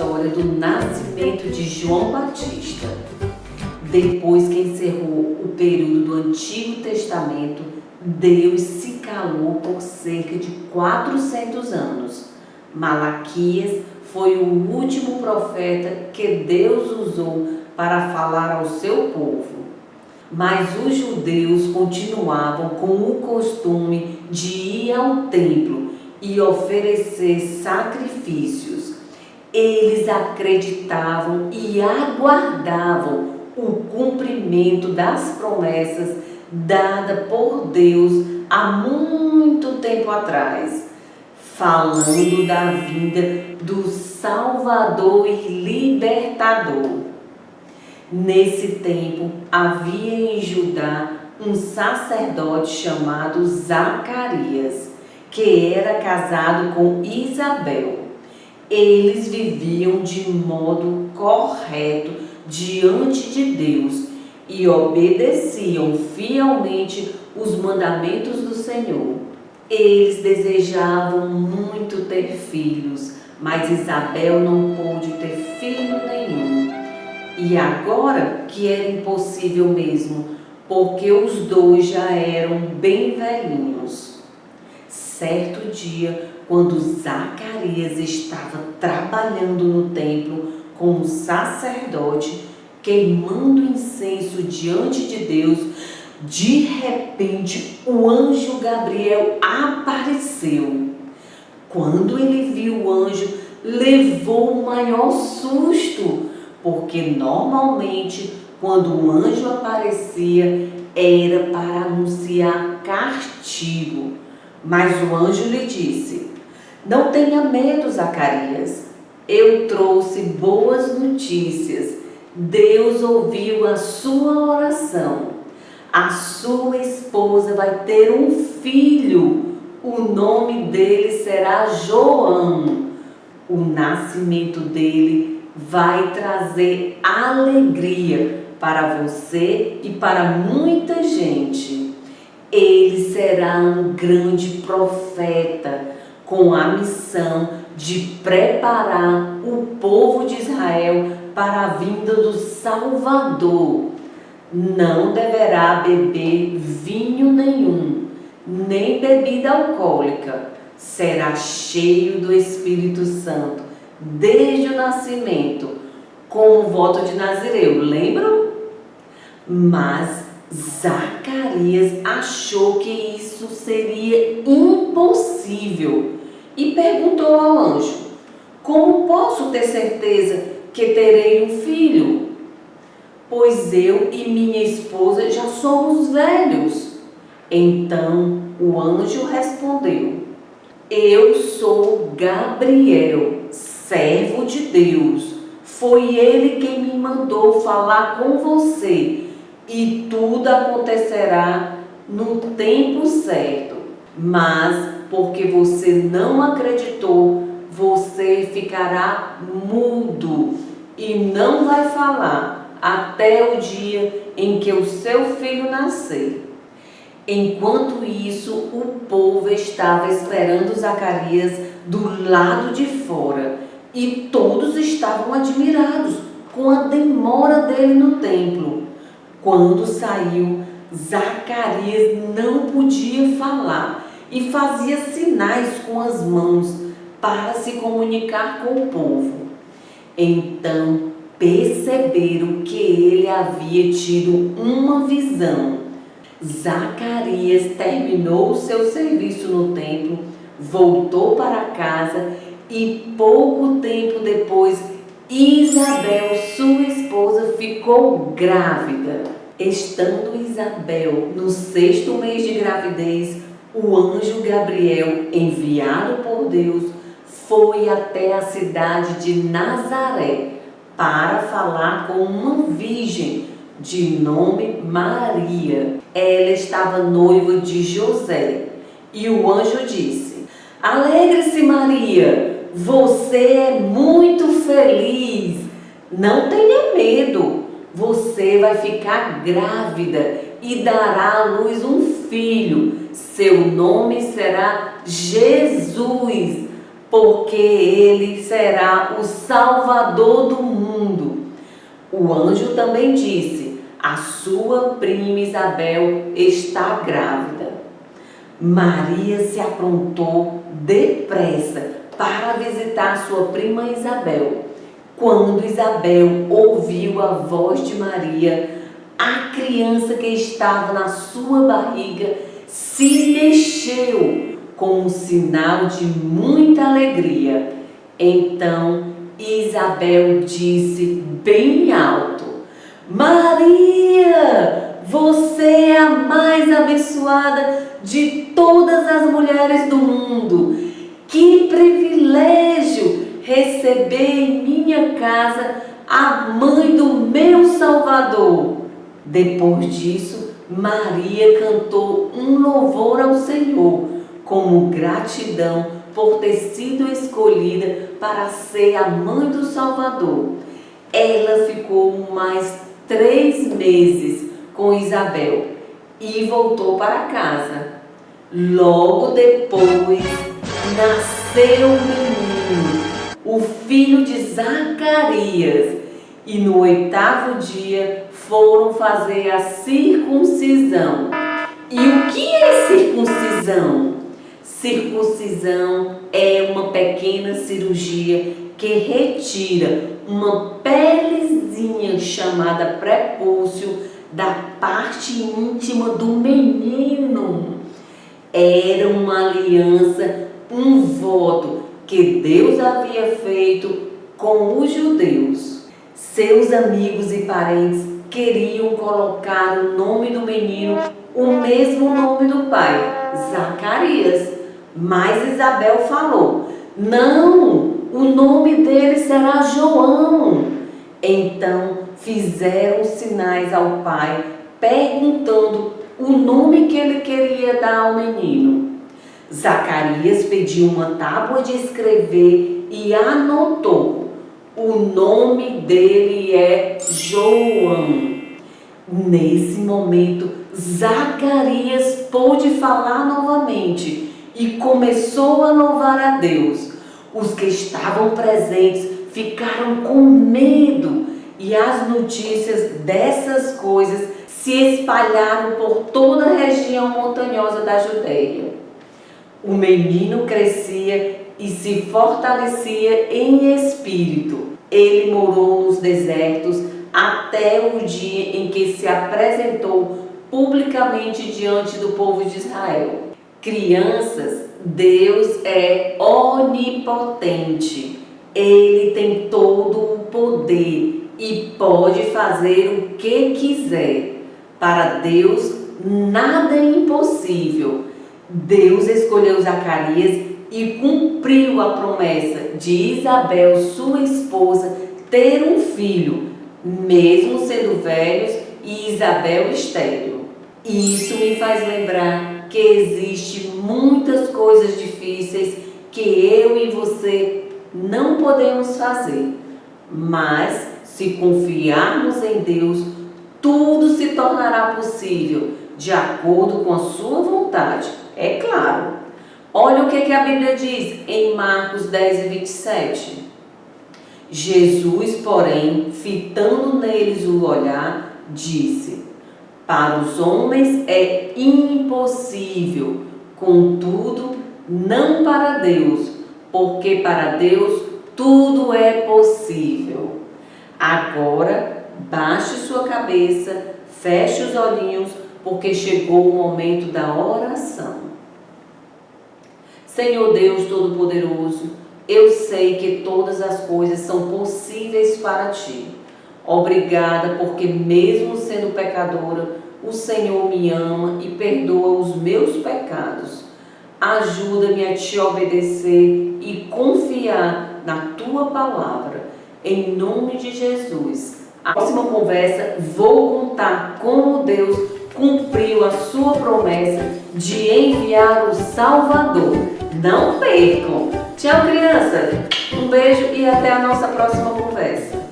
história do nascimento de João Batista. Depois que encerrou o período do Antigo Testamento, Deus se calou por cerca de 400 anos. Malaquias foi o último profeta que Deus usou para falar ao seu povo. Mas os judeus continuavam com o costume de ir ao templo e oferecer sacrifícios. Eles acreditavam e aguardavam o cumprimento das promessas dadas por Deus há muito tempo atrás, falando da vinda do Salvador e Libertador. Nesse tempo, havia em Judá um sacerdote chamado Zacarias, que era casado com Isabel. Eles viviam de modo correto diante de Deus e obedeciam fielmente os mandamentos do Senhor. Eles desejavam muito ter filhos, mas Isabel não pôde ter filho nenhum. E agora que era impossível mesmo, porque os dois já eram bem velhinhos. Certo dia, quando Zacarias estava trabalhando no templo como sacerdote, queimando incenso diante de Deus, de repente o anjo Gabriel apareceu. Quando ele viu o anjo, levou o maior susto, porque normalmente quando o anjo aparecia era para anunciar castigo. Mas o anjo lhe disse: "Não tenha medo, Zacarias. Eu trouxe boas notícias. Deus ouviu a sua oração. A sua esposa vai ter um filho. O nome dele será João. O nascimento dele vai trazer alegria para você e para muita gente. Ele será um grande profeta com a missão de preparar o povo de Israel para a vinda do Salvador. Não deverá beber vinho nenhum, nem bebida alcoólica. Será cheio do Espírito Santo desde o nascimento, com o voto de Nazireu, lembram?" Mas Zacarias achou que isso seria impossível e perguntou ao anjo: "Como posso ter certeza que terei um filho? Pois eu e minha esposa já somos velhos." Então o anjo respondeu: "Eu sou Gabriel, servo de Deus. Foi ele quem me mandou falar com você. E tudo acontecerá no tempo certo. Mas, porque você não acreditou, você ficará mudo e não vai falar até o dia em que o seu filho nascer." Enquanto isso, o povo estava esperando Zacarias do lado de fora e todos estavam admirados com a demora dele no templo. Quando saiu, Zacarias não podia falar e fazia sinais com as mãos para se comunicar com o povo. Então perceberam que ele havia tido uma visão. Zacarias terminou o seu serviço no templo, voltou para casa e pouco tempo depois Isabel, sua esposa, ficou grávida. Estando Isabel no 6º mês de gravidez, o anjo Gabriel, enviado por Deus, foi até a cidade de Nazaré para falar com uma virgem de nome Maria. Ela estava noiva de José. E o anjo disse: "Alegre-se, Maria, você é muito feliz. Não tenha medo. Você vai ficar grávida e dará à luz um filho. Seu nome será Jesus. porque ele será o Salvador do mundo. O anjo também disse: a sua prima Isabel está grávida. Maria se aprontou depressa para visitar sua prima Isabel. Quando Isabel ouviu a voz de Maria, a criança que estava na sua barriga se mexeu com um sinal de muita alegria. Então Isabel disse bem alto: Maria, você é a mais abençoada de todas as mulheres do mundo. Que privilégio receber em minha casa a mãe do meu Salvador. Depois disso, Maria cantou um louvor ao Senhor, como gratidão por ter sido escolhida para ser a mãe do Salvador. Ela ficou mais 3 meses com Isabel e voltou para casa. Logo depois, nasceu um menino, o filho de Zacarias, e no 8º dia foram fazer a circuncisão. E o que é circuncisão? Circuncisão é uma pequena cirurgia que retira uma pelezinha chamada prepúcio da parte íntima do menino. Era uma aliança, um voto que Deus havia feito com os judeus. Seus amigos e parentes queriam colocar o nome do menino, o mesmo nome do pai, Zacarias. Mas Isabel falou: não, o nome dele será João. Então fizeram sinais ao pai, perguntando o nome que ele queria dar ao menino. Zacarias pediu uma tábua de escrever e anotou: o nome dele é João. Nesse momento, Zacarias pôde falar novamente e começou a louvar a Deus. Os que estavam presentes ficaram com medo e as notícias dessas coisas se espalharam por toda a região montanhosa da Judeia. O menino crescia e se fortalecia em espírito. Ele morou nos desertos até o dia em que se apresentou publicamente diante do povo de Israel. Crianças, Deus é onipotente. Ele tem todo o poder e pode fazer o que quiser. Para Deus, nada é impossível. Deus escolheu Zacarias e cumpriu a promessa de Isabel, sua esposa, ter um filho, mesmo sendo velhos e Isabel estéril. Isso me faz lembrar que existem muitas coisas difíceis que eu e você não podemos fazer, mas se confiarmos em Deus, tudo se tornará possível, de acordo com a sua vontade, é claro. Olha o que a Bíblia diz em Marcos 10:27. Jesus, porém, fitando neles o olhar, disse: para os homens é impossível, contudo, não para Deus, porque para Deus tudo é possível. Agora, baixe sua cabeça, feche os olhinhos, porque chegou o momento da oração. Senhor Deus Todo-Poderoso, eu sei que todas as coisas são possíveis para Ti. Obrigada, porque mesmo sendo pecadora, o Senhor me ama e perdoa os meus pecados. Ajuda-me a Te obedecer e confiar na Tua palavra. Em nome de Jesus. Na próxima conversa, vou contar como Deus cumpriu a sua promessa de enviar o Salvador. Não percam! Tchau, crianças! Um beijo e até a nossa próxima conversa.